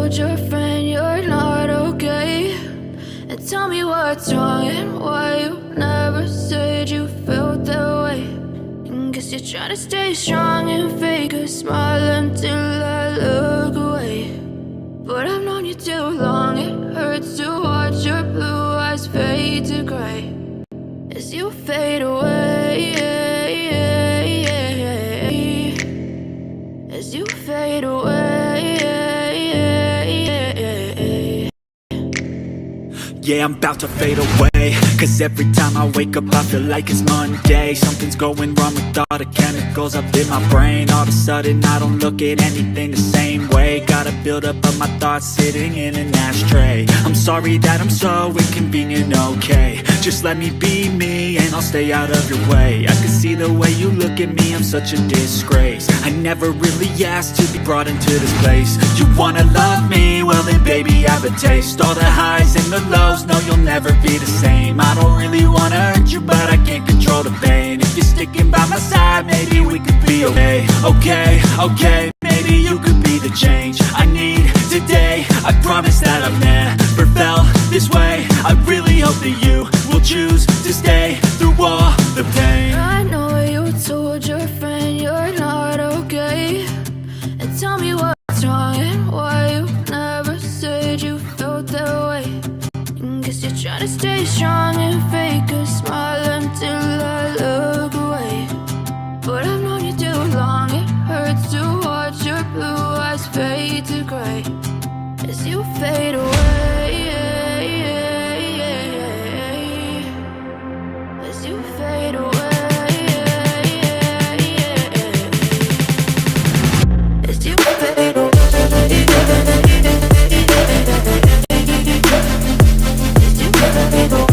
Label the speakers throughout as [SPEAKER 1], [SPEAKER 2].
[SPEAKER 1] told your friend you're not okay? And tell me what's wrong and why you never said you felt that way. And guess you're trying to stay strong and fake a smile until I look away. But I've known you too long, it hurts to watch your blue eyes fade to gray as you fade away, as you fade away.
[SPEAKER 2] Yeah, I'm about to fade away, cause every time I wake up I feel like it's Monday. Something's going wrong with all the chemicals up in my brain. All of a sudden I don't look at anything the same way. Got a buildup of my thoughts sitting in an ashtray. I'm sorry that I'm so inconvenient, okay? Just let me be me and I'll stay out of your way. I can see the way you look at me, I'm such a disgrace. I never really asked to be brought into this place. You wanna love me? Well then baby, have a taste. All the highs and the lows, no you'll never be the same. I don't really wanna hurt you, but I can't control the pain. If you're sticking by my side, maybe we could be okay. Okay, maybe you could be the change I need today. I promise that I've never felt this way. I really hope that you will choose to stay through all the pain.
[SPEAKER 1] I know you told your friend you're not okay. And tell me what's wrong and why you never said you felt that way. And guess you're trying to stay strong and fake a smile until I look away. But I've known you too long, it hurts to watch your blue eyes fade to gray as you fade away, as you fade away. As you fade away, as you fade away.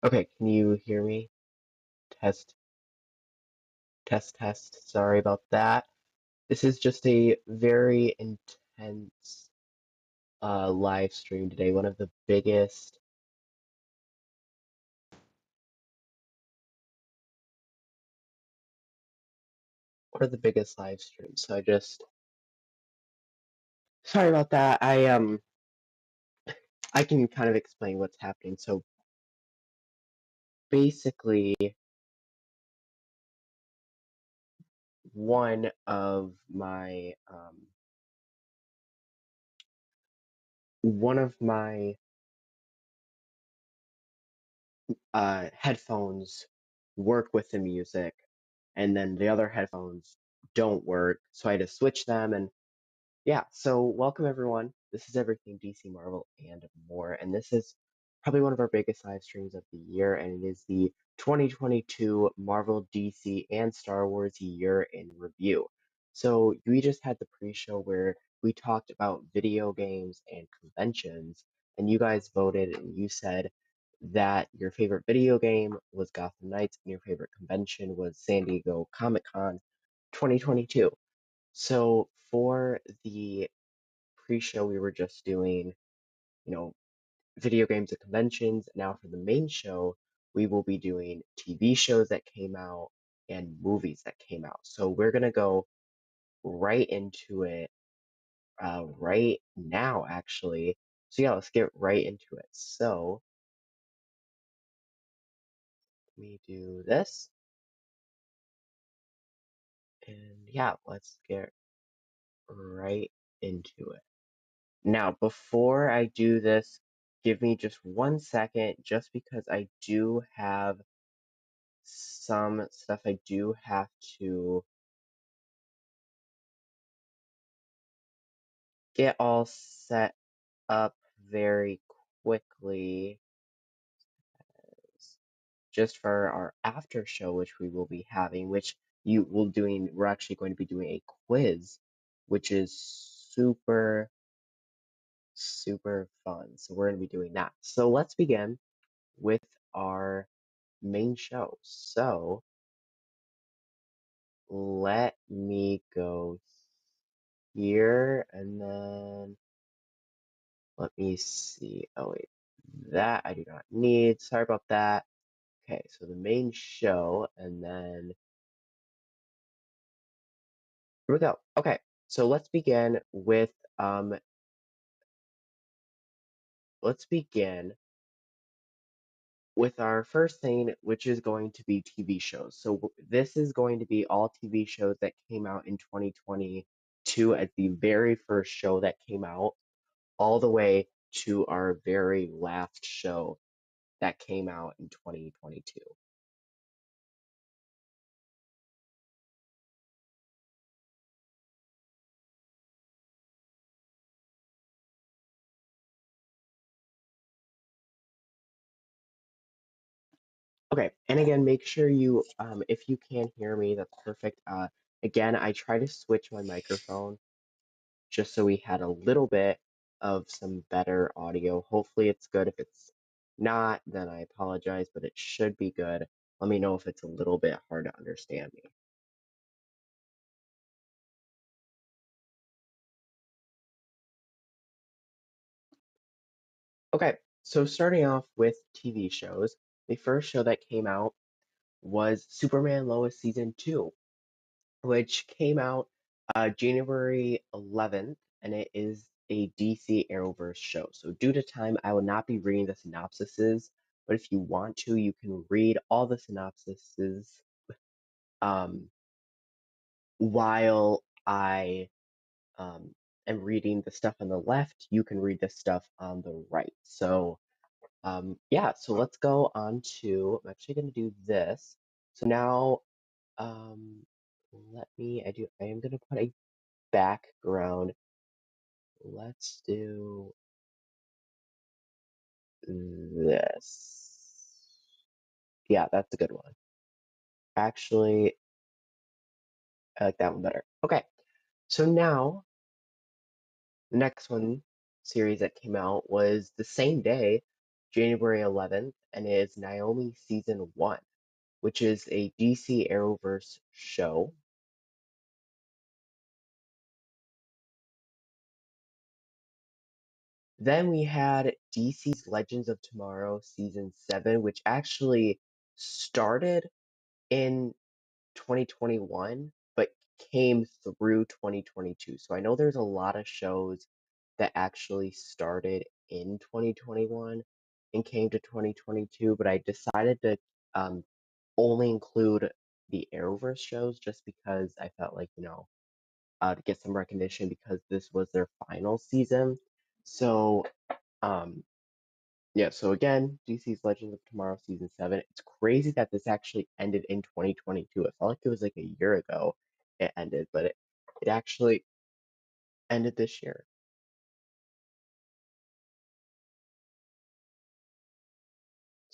[SPEAKER 3] Okay, can you hear me? Test, test, test. Sorry about that. This is just a very intense live stream today. One of the biggest live streams. So sorry about that. I can kind of explain what's happening. So basically, one of my one of my headphones work with the music, and then the other headphones don't work. So I had to switch them, and yeah. So welcome everyone. This is Everything DC Marvel and more, and this is probably one of our biggest live streams of the year, and it is the 2022 Marvel, DC, and Star Wars Year in Review. So we just had the pre-show where we talked about video games and conventions, and you guys voted and you said that your favorite video game was Gotham Knights and your favorite convention was San Diego Comic-Con 2022. So for the pre-show, we were just doing, you know, video games and conventions. Now for the main show, we will be doing TV shows that came out and movies that came out. So we're gonna go right into it right now, actually. So yeah, let's get right into it. So let me do this, and yeah, let's get right into it. Now, before I do this, give me just 1 second, just because I do have some stuff I do have to get all set up very quickly, just for our after show, which we will be having, which we're actually going to be doing a quiz, which is super, super fun. So we're going to be doing that. So let's begin with our main show. So let me go here and then let me see. Oh wait, that I do not need. Sorry about that. Okay, so the main show, and then here we go. Okay, so um let's begin with our first thing, which is going to be TV shows. So this is going to be all TV shows that came out in 2022 as the very first show that came out, all the way to our very last show that came out in 2022. Okay, and again, make sure if you can hear me, that's perfect. Again, I try to switch my microphone just so we had a little bit of some better audio. Hopefully it's good. If it's not, then I apologize, but it should be good. Let me know if it's a little bit hard to understand me. Okay, so starting off with TV shows, the first show that came out was Superman Lois Season 2, which came out January 11th, and it is a DC Arrowverse show. So, due to time, I will not be reading the synopsises, but if you want to, you can read all the synopsises um, while I am reading the stuff on the left. You can read the stuff on the right. So, yeah, so let's go on to, I'm actually going to do this. So now, um, I am going to put a background. Let's do this. Yeah, that's a good one. Actually, I like that one better. Okay, so now the next one series that came out was the same day, January 11th, and it is Naomi Season 1, which is a DC Arrowverse show. Then we had DC's Legends of Tomorrow Season 7, which actually started in 2021, but came through 2022. So I know there's a lot of shows that actually started in 2021 and came to 2022, but I decided to um, only include the Arrowverse shows just because I felt like, to get some recognition because this was their final season. So, um, yeah, so again, DC's Legends of Tomorrow Season 7. It's crazy that this actually ended in 2022. It felt like it was like a year ago it ended, but it actually ended this year.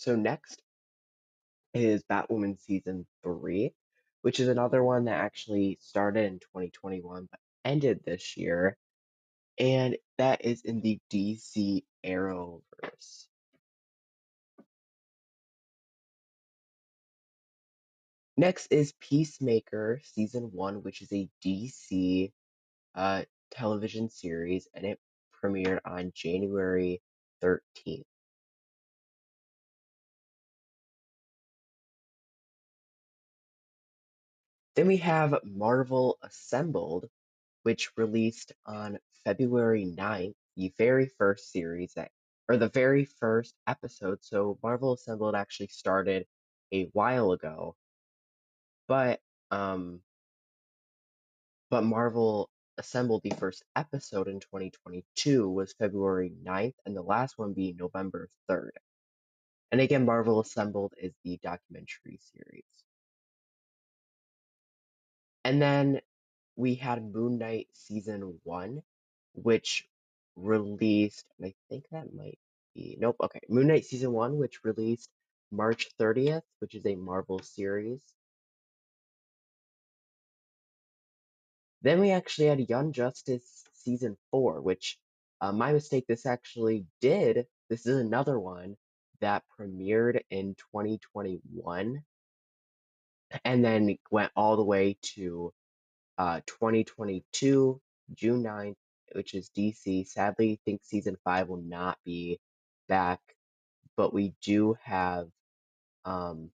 [SPEAKER 3] So next is Batwoman season 3, which is another one that actually started in 2021 but ended this year, and that is in the DC Arrowverse. Next is Peacemaker season 1, which is a DC television series, and it premiered on January 13th. Then we have Marvel Assembled, which released on February 9th, the very first series that, or the very first episode. So Marvel Assembled actually started a while ago, but um, but Marvel Assembled, the first episode in 2022 was February 9th, and the last one being November 3rd. And again, Marvel Assembled is the documentary series. And then we had Moon Knight season 1, which released, and I think that might be, nope, okay. Moon Knight season 1, which released March 30th, which is a Marvel series. Then we actually had Young Justice season 4, which, my mistake, this is another one that premiered in 2021 and then went all the way to 2022, June 9th, which is DC. Sadly, I think season 5 will not be back, but we do have, um,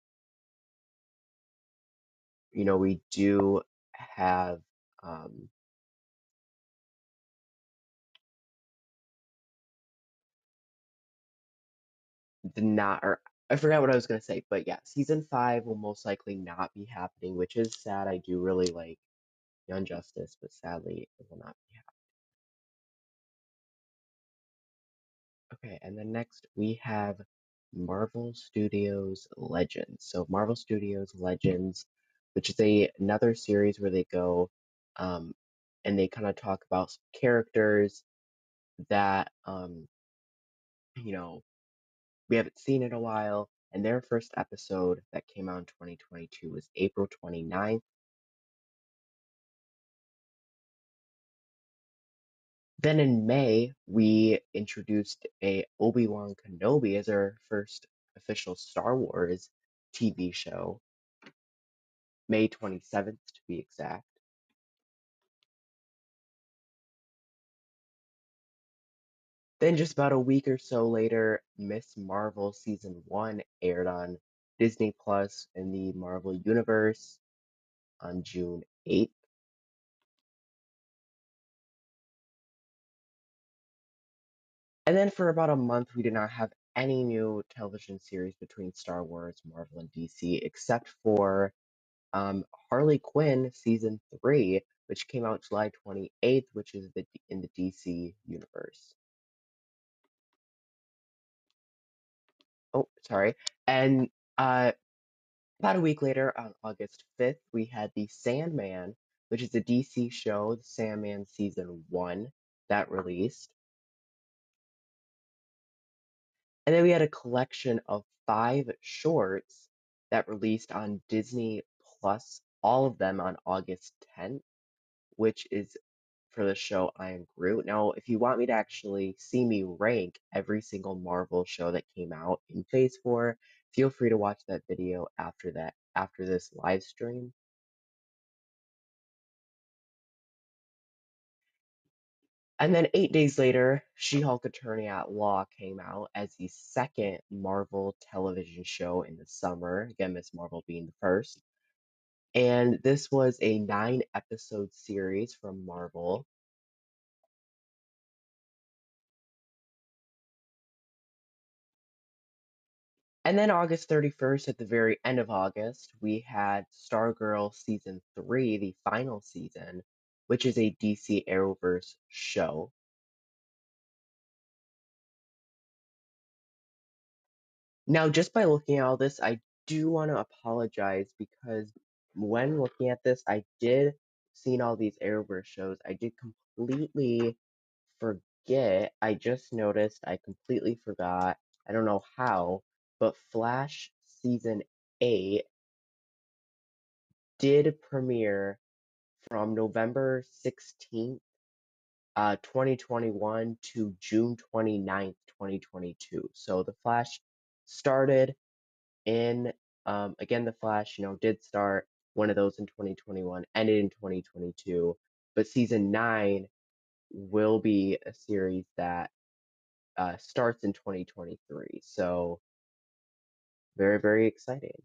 [SPEAKER 3] we do have, um, the not, or I forgot what I was going to say, but yeah, season 5 will most likely not be happening, which is sad. I do really like Young Justice, but sadly, it will not be happening. Okay, and then next we have Marvel Studios Legends. So Marvel Studios Legends, which is another series where they go um, and they kind of talk about some characters that you know we haven't seen in a while. And their first episode that came out in 2022 was April 29th. Then in May, we introduced a Obi-Wan Kenobi as our first official Star Wars TV show, May 27th to be exact. Then just about a week or so later, Miss Marvel season 1 aired on Disney Plus in the Marvel Universe on June 8th. And then for about a month, we did not have any new television series between Star Wars, Marvel, and DC, except for Harley Quinn season 3, which came out July 28th, which is in the DC universe. Oh, sorry. And about a week later, on August 5th, we had The Sandman, which is a DC show, The Sandman season 1, that released. And then we had a collection of 5 shorts that released on Disney Plus, all of them on August 10th, which is for the show I Am Groot. Now, if you want me to actually see me rank every single Marvel show that came out in Phase 4, feel free to watch that video after this live stream. And then 8 days later, She-Hulk Attorney at Law came out as the second Marvel television show in the summer. Again, Miss Marvel being the first. And this was a 9-episode series from Marvel. And then August 31st, at the very end of August, we had Stargirl Season 3, the final season, which is a DC Arrowverse show. Now, just by looking at all this, I do want to apologize because when looking at this, I did see all these Arrowverse shows. I did completely forget. I just noticed I completely forgot. I don't know how, but Flash season 8 did premiere from November 16th, 2021 to June 29th, 2022. So The Flash started in, again, The Flash, did start one of those in 2021, ended in 2022, but season 9 will be a series that starts in 2023. So very, very exciting.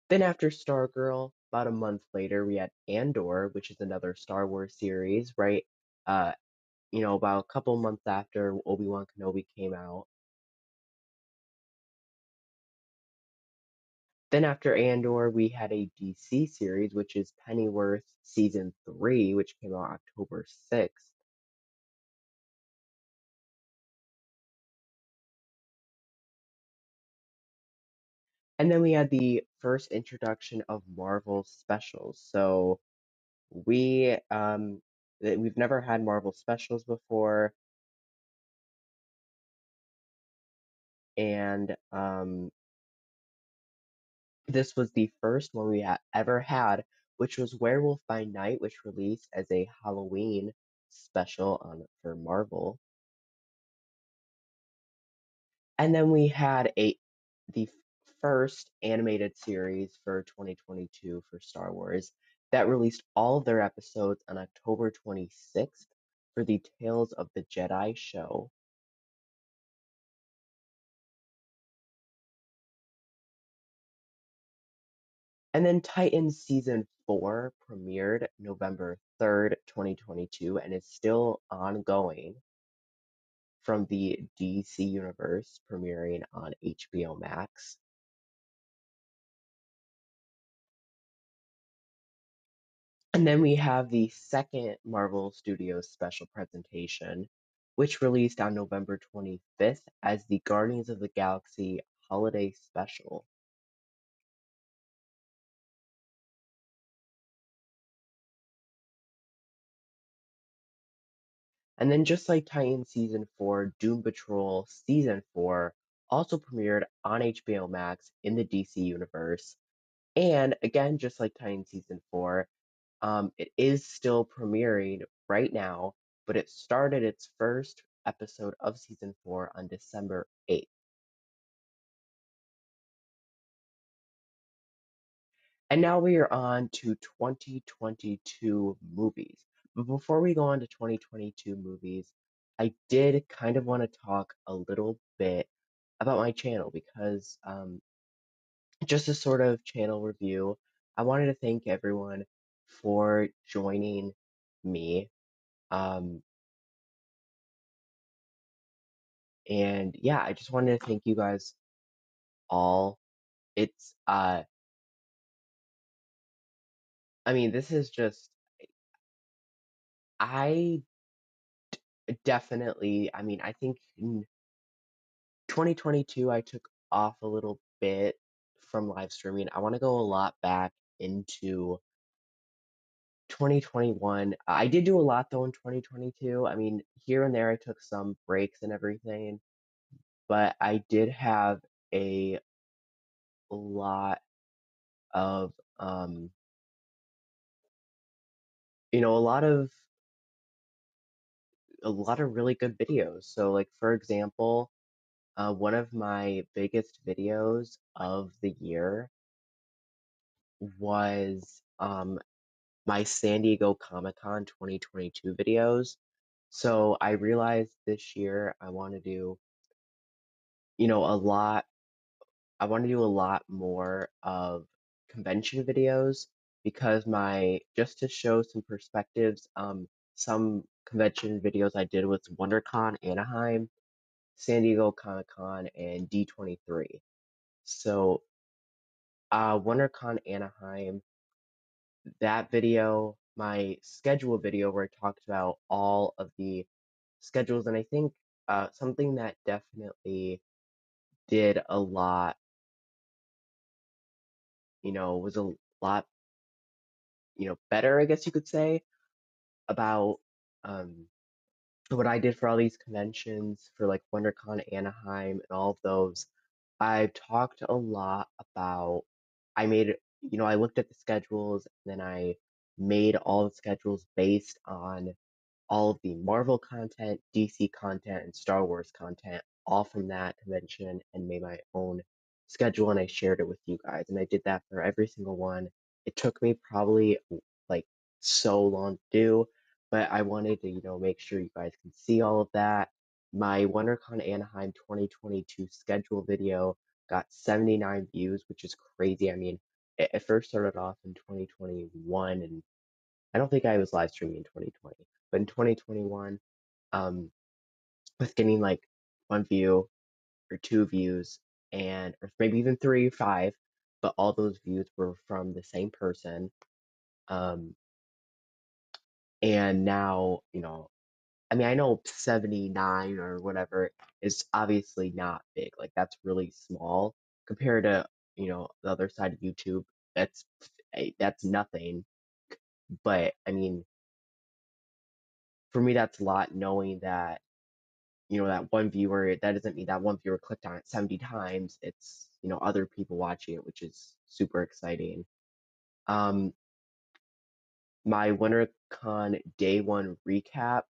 [SPEAKER 3] Then after Stargirl, about a month later, we had Andor, which is another Star Wars series, right? Uh, about a couple months after Obi-Wan Kenobi came out. Then after Andor, we had a DC series, which is Pennyworth Season 3, which came out October 6th. And then we had the first introduction of Marvel specials. So we've never had Marvel specials before, and this was the first one we ever had, which was Werewolf by Night, which released as a Halloween special for Marvel. And then we had the first animated series for 2022 for Star Wars that released all of their episodes on October 26th for the Tales of the Jedi show. And then Titans Season 4 premiered November 3rd, 2022, and is still ongoing from the DC Universe, premiering on HBO Max. And then we have the second Marvel Studios special presentation, which released on November 25th as the Guardians of the Galaxy Holiday Special. And then just like Titan Season 4, Doom Patrol Season 4 also premiered on HBO Max in the DC Universe. And again, just like Titan Season 4, it is still premiering right now, but it started its first episode of Season 4 on December 8th. And now we are on to 2022 movies. But before we go on to 2022 movies, I did kind of want to talk a little bit about my channel because just a sort of channel review, I wanted to thank everyone for joining me. Um, and yeah, I just wanted to thank you guys all. It's, I mean, this is just, I definitely, I mean, I think in 2022, I took off a little bit from live streaming. I want to go a lot back into 2021. I did do a lot though in 2022. I mean, here and there, I took some breaks and everything, but I did have a lot of, you know, a lot of really good videos. So, like for example, one of my biggest videos of the year was my San Diego Comic-Con 2022 videos. So I realized this year I want to do, a lot. I want to do a lot more of convention videos because just to show some perspectives, some convention videos I did was WonderCon Anaheim, San Diego Comic-Con, and D23. So, WonderCon Anaheim, that video, my schedule video where I talked about all of the schedules, and I think something that definitely did a lot, was a lot, better, I guess you could say, about um, what I did for all these conventions for like WonderCon Anaheim and all of those, I've talked a lot about, I made, I looked at the schedules and then I made all the schedules based on all of the Marvel content, DC content, and Star Wars content, all from that convention, and made my own schedule and I shared it with you guys. And I did that for every single one. It took me probably like so long to do, but I wanted to, make sure you guys can see all of that. My WonderCon Anaheim 2022 schedule video got 79 views, which is crazy. I mean, it first started off in 2021, and I don't think I was live streaming in 2020, but in 2021, um, with getting like 1 view or 2 views, and or maybe even 3, 5, but all those views were from the same person. Um, and now, I mean, I know 79 or whatever is obviously not big. Like that's really small compared to, the other side of YouTube. That's that's nothing. But I mean, for me, that's a lot knowing that, that one viewer, that doesn't mean that one viewer clicked on it 70 times. It's, other people watching it, which is super exciting. Um, my WinterCon day one recap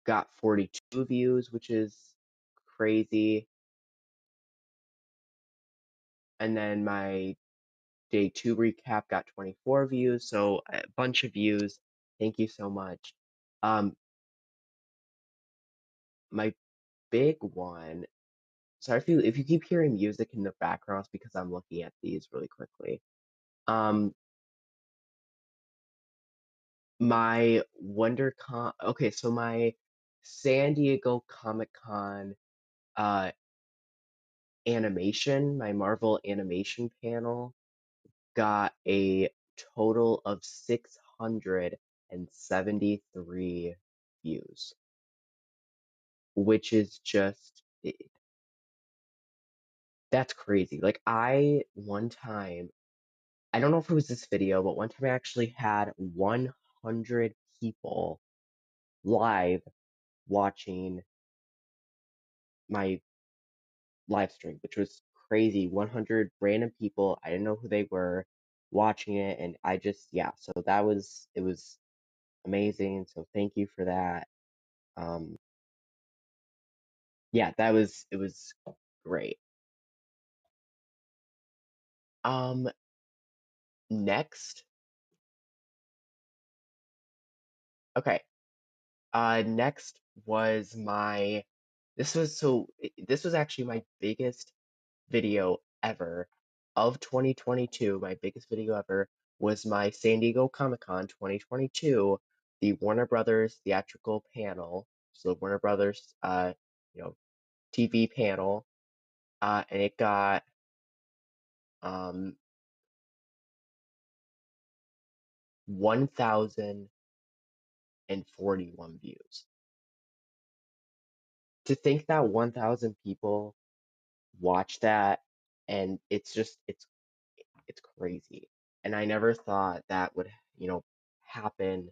[SPEAKER 3] got 42 views, which is crazy. And then my day two recap got 24 views, so a bunch of views. Thank you so much. My big one. Sorry if you keep hearing music in the background, it's because I'm looking at these really quickly. Um, my WonderCon. Okay, so my San Diego Comic Con uh animation, my Marvel animation panel got a total of 673 views, which is just that's crazy. Like I one time, I don't know if it was this video, but one time I actually had 100 people live watching my live stream, which was crazy. 100 random people. I didn't know who they were watching it, and I just, yeah, so it was amazing. So thank you for that. Um, yeah, it was great. Um, next, okay. Next was this was actually my biggest video ever of 2022. My biggest video ever was my San Diego Comic Con 2022, the Warner Brothers theatrical panel. So Warner Brothers, you know, TV panel, and it got um 1,041 views. To think that 1,000 people watch that, and it's crazy. And I never thought that would, happen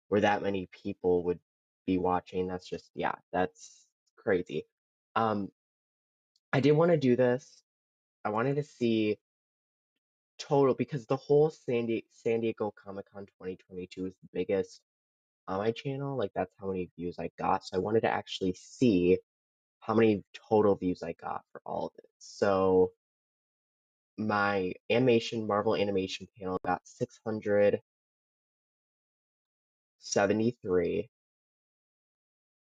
[SPEAKER 3] where that many people would be watching. That's just, yeah, that's crazy. Um, I did want to do this. I wanted to see total because the whole San Diego Comic Con 2022 is the biggest on my channel. Like that's how many views I got. So I wanted to actually see how many total views I got for all of it. So my Marvel animation panel got 673,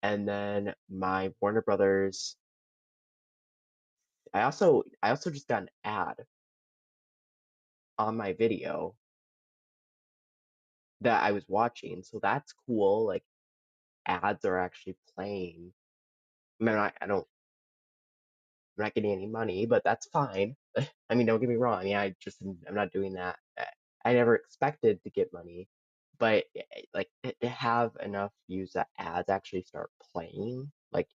[SPEAKER 3] and then my Warner Brothers. I also just got an ad on my video that I was watching, so that's cool. Like ads are actually playing. I mean, I'm not getting any money, but that's fine. I mean, don't get me wrong. I mean, I'm not doing that. I never expected to get money, but like to have enough views that ads actually start playing, like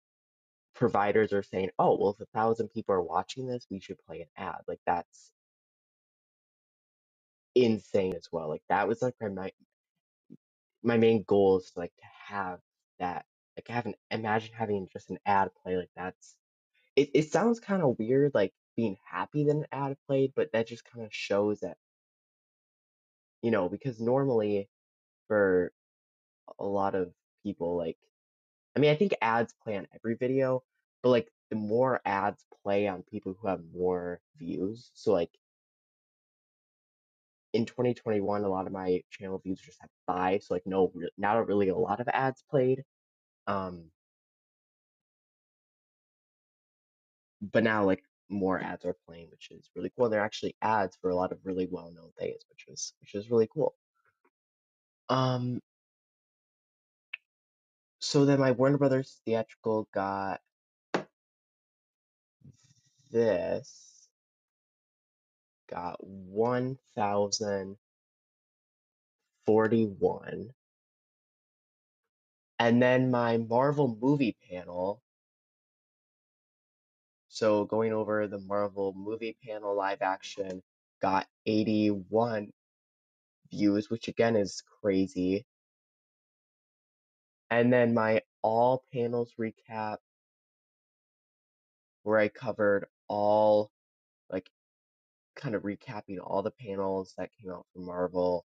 [SPEAKER 3] providers are saying, oh, well, if 1,000 people are watching this, we should play an ad. Like that's insane as well. Like that was like my main goal is like to have that, like imagine having just an ad play like that's it sounds kind of weird, like being happy that an ad played, but that just kind of shows that, because normally for a lot of people, like, I mean, I think ads play on every video, but like the more ads play on people who have more views. So like in 2021, a lot of my channel views just had 5, so like no, not really a lot of ads played. Um, but now like more ads are playing, which is really cool. And they're actually ads for a lot of really well-known things, which is really cool. Um, so then my Warner Brothers theatrical got this, got 1,041. And then my Marvel movie panel, so going over the Marvel movie panel live action, got 81 views, which again is crazy. And then my all panels recap, where I covered all, like, kind of recapping all the panels that came out from Marvel.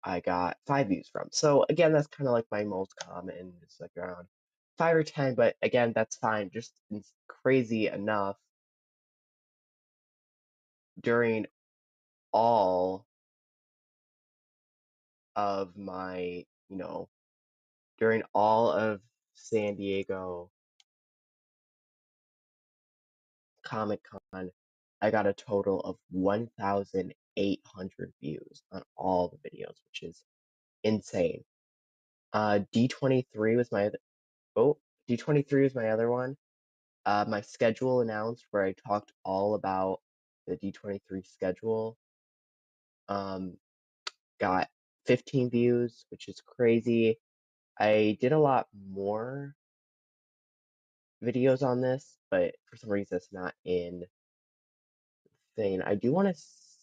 [SPEAKER 3] I got 5 views from. So again, that's kind of like my most common. It's like around 5 or 10, but again, that's fine. Just it's crazy enough during all of my, during all of San Diego Comic Con, I got a total of 1,800 views on all the videos, which is insane. D23 was my other, oh, D23 was my other one. My schedule announced, where I talked all about the D23 schedule. Got 15 views, which is crazy. I did a lot more videos on this, but for some reason it's not in thing. I do want to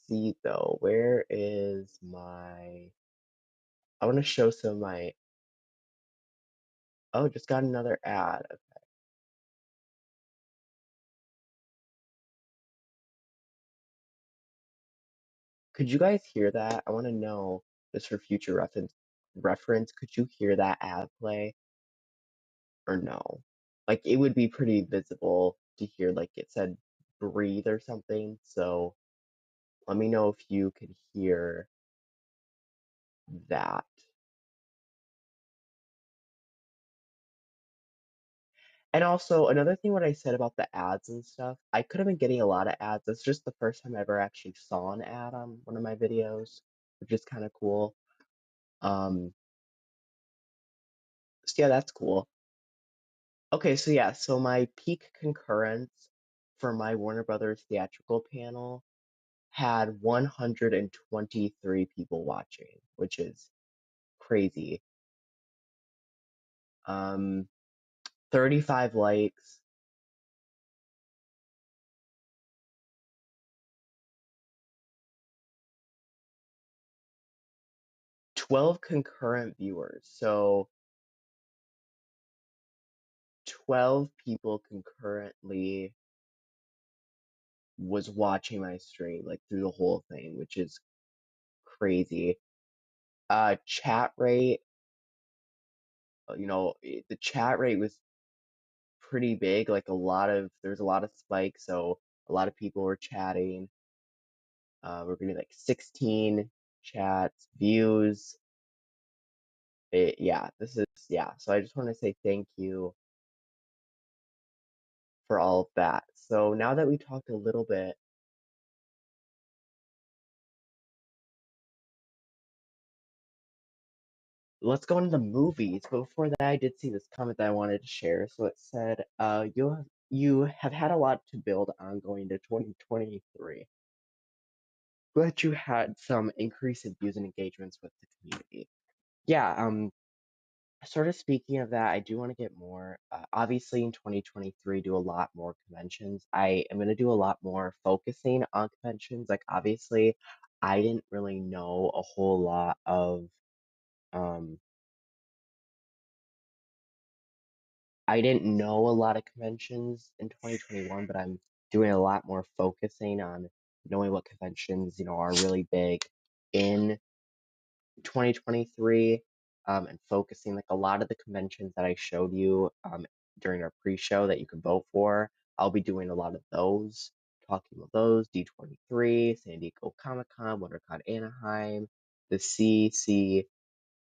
[SPEAKER 3] see though, where is my, I want to show some of my, oh, just got another ad. Could you guys hear that? I want to know, just for future reference, could you hear that ad play or no? Like it would be pretty visible to hear, like it said breathe or something. So let me know if you could hear that. And also another thing, what I said about the ads and stuff, I could have been getting a lot of ads. It's just the first time I ever actually saw an ad on one of my videos, which is kind of cool. So yeah, that's cool. Okay, so yeah, so my peak concurrence for my Warner Brothers theatrical panel had 123 people watching, which is crazy. 35 likes, 12 concurrent viewers. So 12 people concurrently was watching my stream, like through the whole thing, which is crazy. Chat rate, the chat rate was pretty big. Like there's a lot of spikes, so a lot of people were chatting. We're getting like 16 chats, views. Yeah, yeah. So I just want to say thank you for all of that. So now that we talked a little bit, let's go into the movies. But before that, I did see this comment that I wanted to share. So it said, you have had a lot to build on going to 2023, but you had some increase in views and engagements with the community. Yeah, sort of speaking of that, I do want to get more. Obviously, in 2023, do a lot more conventions. I am going to do a lot more focusing on conventions. Like, obviously, I didn't really know a whole lot of um I didn't know a lot of conventions in 2021, but I'm doing a lot more focusing on knowing what conventions, are really big in 2023, and focusing like a lot of the conventions that I showed you during our pre-show that you could vote for. I'll be doing a lot of those, talking about those, D23, San Diego Comic-Con, WonderCon Anaheim, the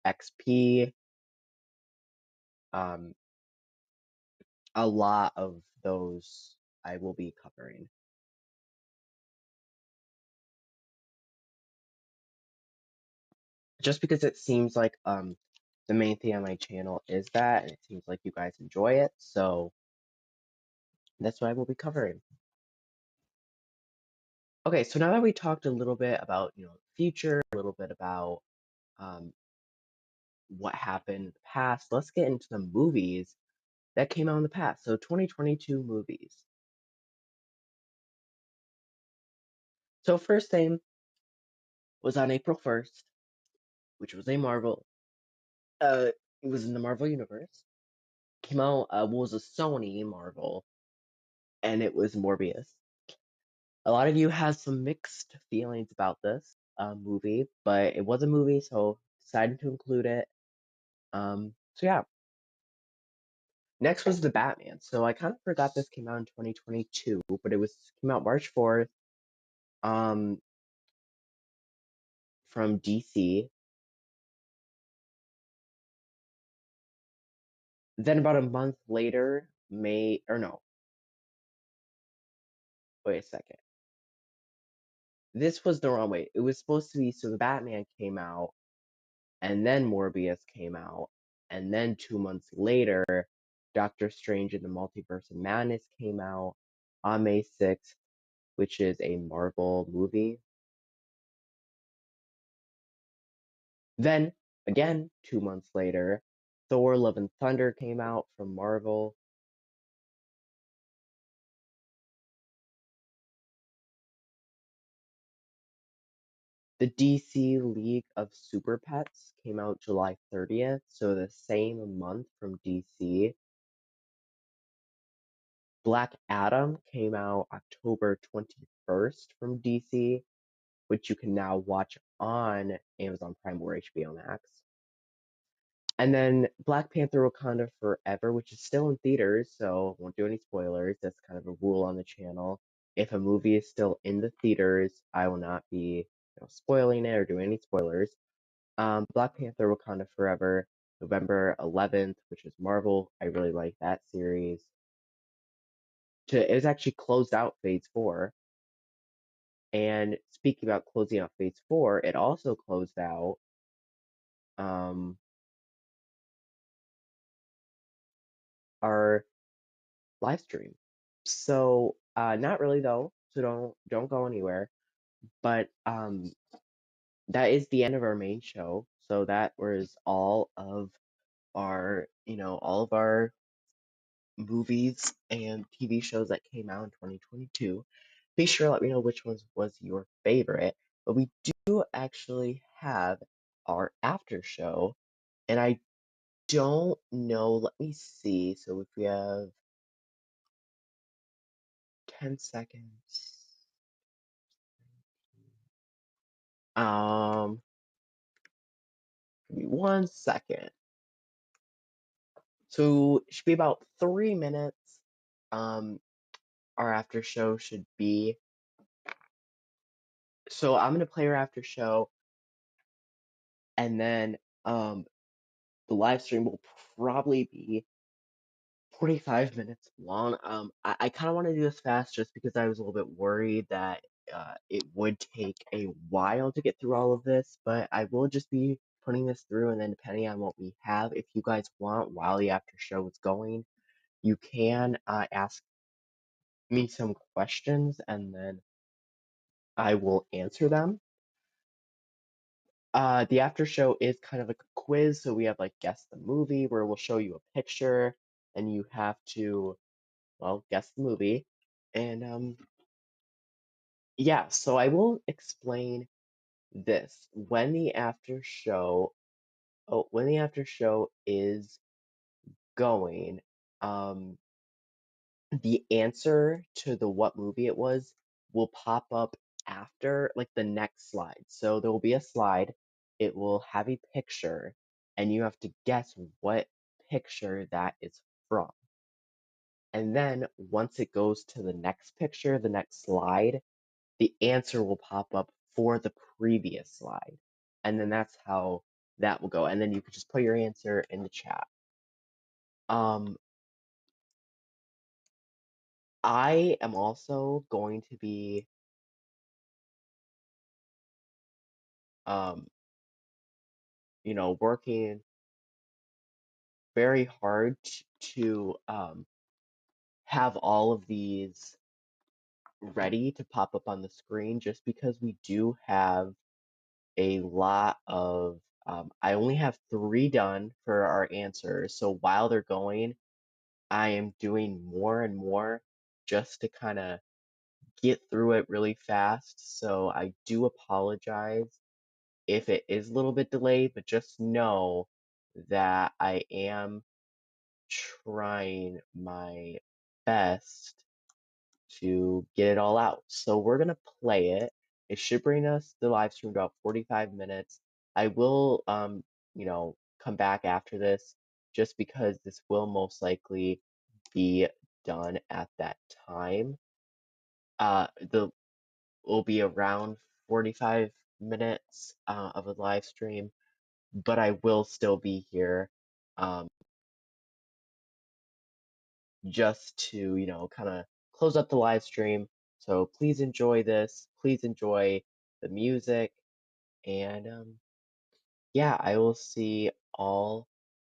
[SPEAKER 3] CCXP, um, a lot of those I will be covering. Just because it seems like the main thing on my channel is that, and it seems like you guys enjoy it, so that's what I will be covering. Okay, so now that we talked a little bit about, the future, a little bit about um, what happened in the past, let's get into the movies that came out in the past. So 2022 movies. So first thing was on April 1st, which was a Marvel. It was in the Marvel universe. Came out was a Sony Marvel, and it was Morbius. A lot of you had some mixed feelings about this movie, but it was a movie, so decided to include it. So yeah. Next was the Batman. So I kind of forgot this came out in 2022, but it came out March 4th, um, from DC. Then about a month later, wait a second. This was the wrong way. It was supposed to be, so the Batman came out, and then Morbius came out, and then 2 months later, Doctor Strange in the Multiverse of Madness came out on May 6th, which is a Marvel movie. Then, again, 2 months later, Thor Love and Thunder came out from Marvel. The DC League of Super Pets came out July 30th, so the same month from DC. Black Adam came out October 21st from DC, which you can now watch on Amazon Prime or HBO Max. And then Black Panther Wakanda Forever, which is still in theaters, so won't do any spoilers. That's kind of a rule on the channel. If a movie is still in the theaters, I will not be spoiling it or doing any spoilers. Black Panther Wakanda Forever, November 11th, which is Marvel. I really like that series. It was actually closed out Phase 4. And speaking about closing out Phase 4, it also closed out our live stream. So not really though, so don't go anywhere. But that is the end of our main show. So that was all of our movies and TV shows that came out in 2022. Be sure to let me know which ones was your favorite. But we do actually have our after show, and I don't know. Let me see. So if we have 10 seconds. Give me 1 second. So it should be about 3 minutes. Our after show should be. So I'm gonna play our after show, and then the live stream will probably be 45 minutes long. I kind of want to do this fast just because I was a little bit worried that it would take a while to get through all of this, but I will just be putting this through, and then depending on what we have, if you guys want, while the after show is going, you can ask me some questions, and then I will answer them. The after show is kind of like a quiz, so we have like guess the movie where we'll show you a picture and you have to, well, guess the movie. And yeah, so I will explain this. When the after show is going, the answer to the what movie it was will pop up after like the next slide. So there will be a slide, it will have a picture, and you have to guess what picture that is from. And then once it goes to the next picture, the next slide, the answer will pop up for the previous slide. And then that's how that will go. And then you can just put your answer in the chat. Um, I am also going to be um, working very hard to have all of these ready to pop up on the screen just because we do have a lot of I only have 3 done for our answers. So while they're going, I am doing more and more just to kind of get through it really fast. So I do apologize if it is a little bit delayed, but just know that I am trying my best to get it all out. So we're gonna play it. It should bring us the live stream to about 45 minutes. I will come back after this just because this will most likely be done at that time. The will be around 45 minutes of a live stream, but I will still be here um just to, kind of close up the live stream. So please enjoy this. Please enjoy the music. And yeah, all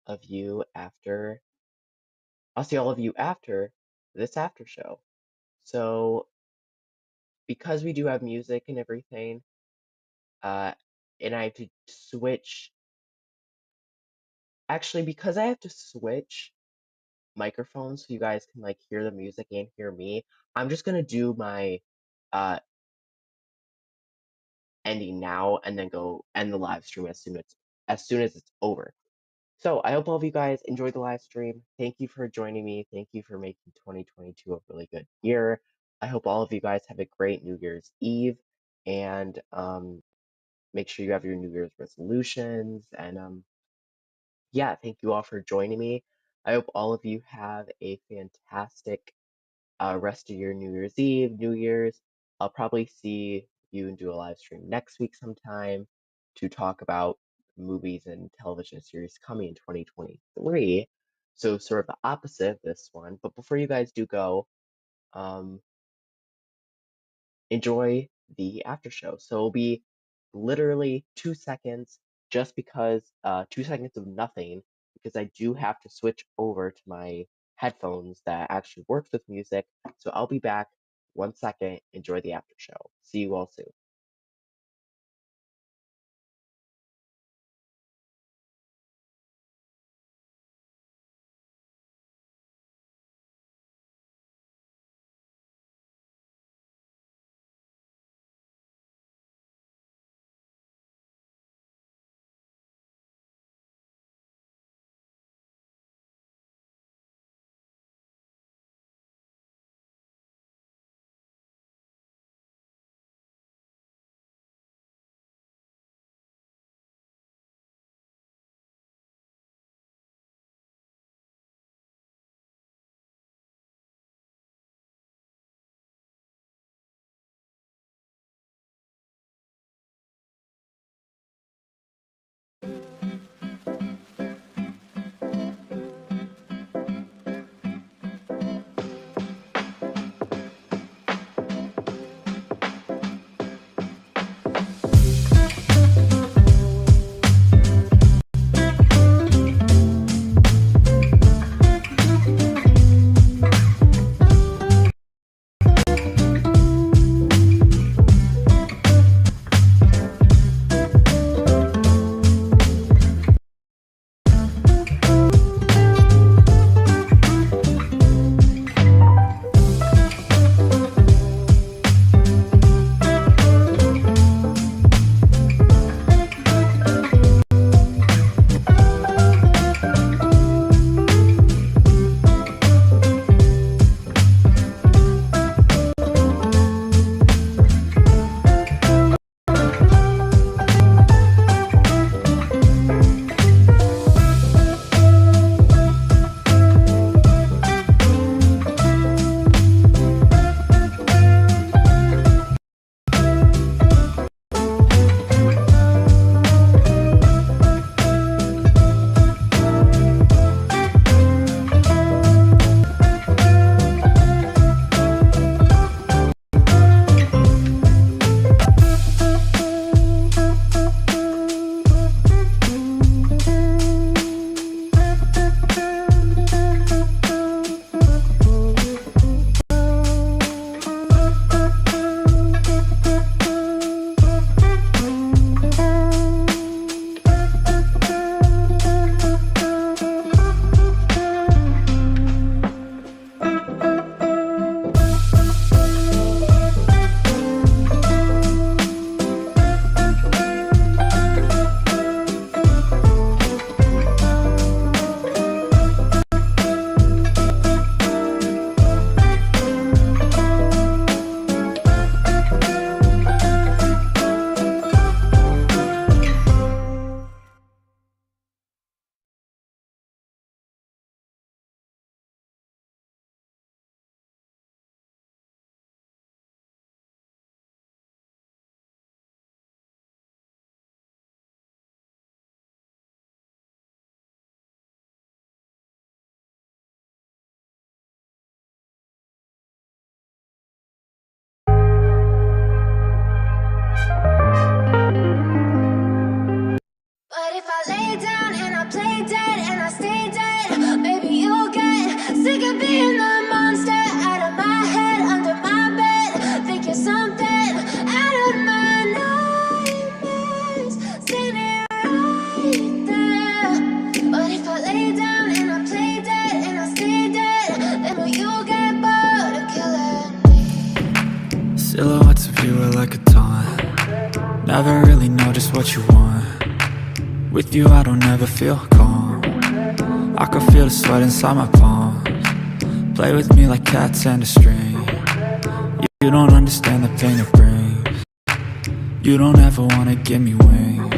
[SPEAKER 3] of you after, I'll see all of you after this after show. So because we do have music and everything, uh, and I have to switch, actually, because I have to switch microphones so you guys can like hear the music and hear me, I'm just gonna do my uh ending now and then go end the live stream as soon as it's over. So I hope all of you guys enjoyed the live stream. Thank you for joining me. Thank you for making 2022 a really good year. I hope all of you guys have a great New Year's Eve and make sure you have your New Year's resolutions and yeah, thank you all for joining me. I hope all of you have a fantastic rest of your New Year's Eve, New Year's. I'll probably see you and do a live stream next week sometime to talk about movies and television series coming in 2023. So sort of the opposite of this one. But before you guys do go, um, enjoy the after show. So it'll be literally 2 seconds just because 2 seconds of nothing because I do have to switch over to my headphones that actually works with music. So I'll be back 1 second. Enjoy the after show. See you all soon.
[SPEAKER 2] never really know just what you want. With you I don't ever feel calm. I can feel the sweat inside my palms. Play with me like cats and a string. You don't understand the pain it brings. You don't ever wanna give me wings.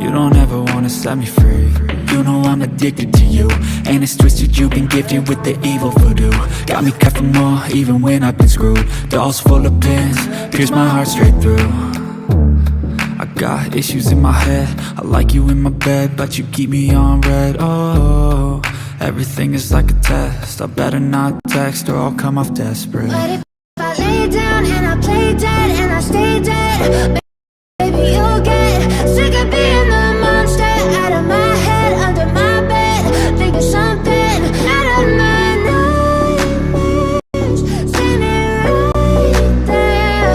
[SPEAKER 2] You don't ever wanna set me free. You know I'm addicted to you, and it's twisted, you've been gifted with the evil voodoo. Got me cut for more, even when I've been screwed. Dolls full of pins, pierce my heart straight through. I got issues in my head, I like you in my bed, but you keep me on red. Oh, everything is like a test, I better not text or I'll come off desperate.
[SPEAKER 1] But if I lay down and I play dead and I stay dead, baby, you'll get sick of being the monster out of my head, under my bed, thinking something out of my nightmares, standing right there.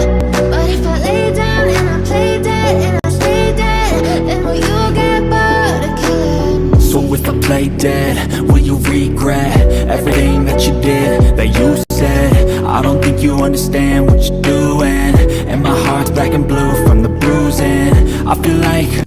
[SPEAKER 1] But if I lay down and I play dead and I stay dead, then will you get bored of killing me?
[SPEAKER 2] So if I play dead, will you regret everything that you did, that you said? I don't think you understand what you're doing, and my heart's black and blue from the bruising. I feel like